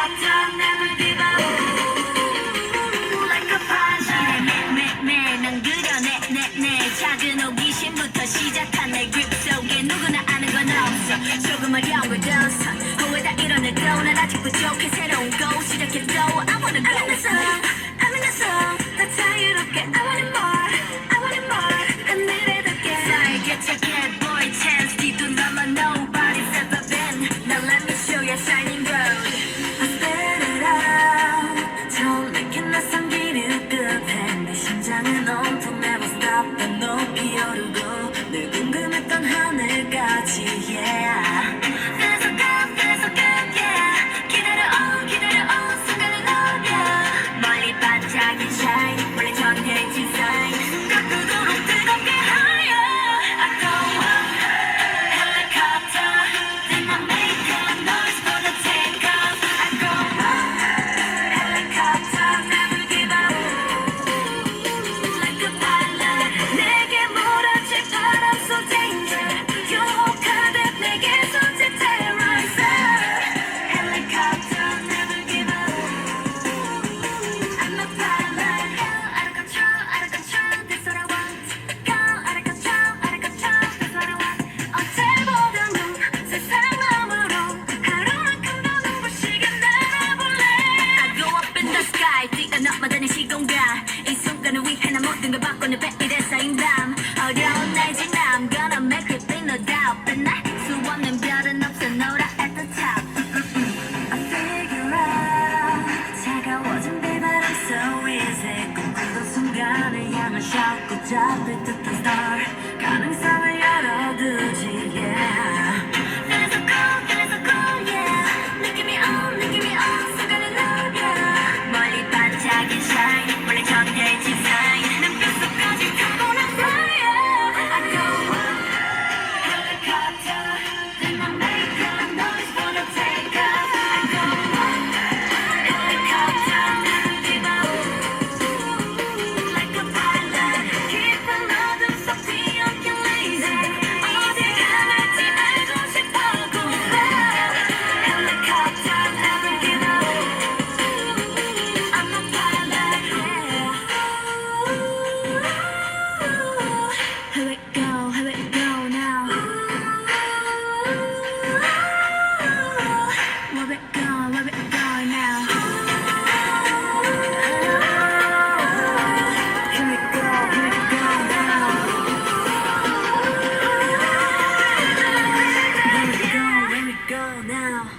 helicopter, never give up. Like a pilot. 난 그려내 내 작은 호기심부터 시작한 내 grip 속에 누구나 아는 건 없어. 조금 어려운 걸 더서 후회다 이뤄내도 난 아직 부족해. 새로운 곳 시작해도 I wanna go. I'm in the zone 더 자유롭게 I want it more I want it more 하늘에 닿게 살게 착해 boy chance 뒤도 넘어 nobody's ever been. Now let me show you a shining road. I spit it out 처음 느낀 낯선 길을 끝에 내 심장은 온통 never stop 더 높이 오르고 늘 궁금했던 하늘까지 yeah. Feels so good yeah. 기다려온 순간을 노려 멀리 반짝인 shine 원래 전해진 sign 가꾸도록 뜨겁게 higher I go up helicopter then I make a noise for the takeoff I go up helicopter never give up like a pilot 내게 몰아칠 바람 속 danger 유혹하듯 내게 손짓 terrorizer helicopter never give up I'm a pilot out of control that's what I want go out of control that's what I want 어제보다 넌 세상 너머로 하루만큼 더 눈부시게 날아볼래 I go up in the sky 뛰어넘어다니는 시공간 이 순간을 위해 난 모든 걸 바꾸는 배일에 쌓인 담 어려운 날 지나 I'm gonna make it big no doubt 빛날 수 없는 별은 없어 노라 at the top I figure out 차가워진 비바람 so easy 꿈꾸던 순간을 향한 shout 붙잡힐 듯한 star 가능성을 열어두지 yeah Feeling so cool yeah 느낌이 on 순간을 녹여 멀리 반짝인 shine 원래 전해진 sign 눈빛 속까지 타고 난 fire I go up helicopter then I make a noise for the takeoff I go up helicopter never give up like a pilot 깊은 어둠 속 뒤엉킨 laser 어디 가는지 알고 싶어 helicopter never give up I'm a pilot yeah Here we go now where we go now Here we go now Where we go now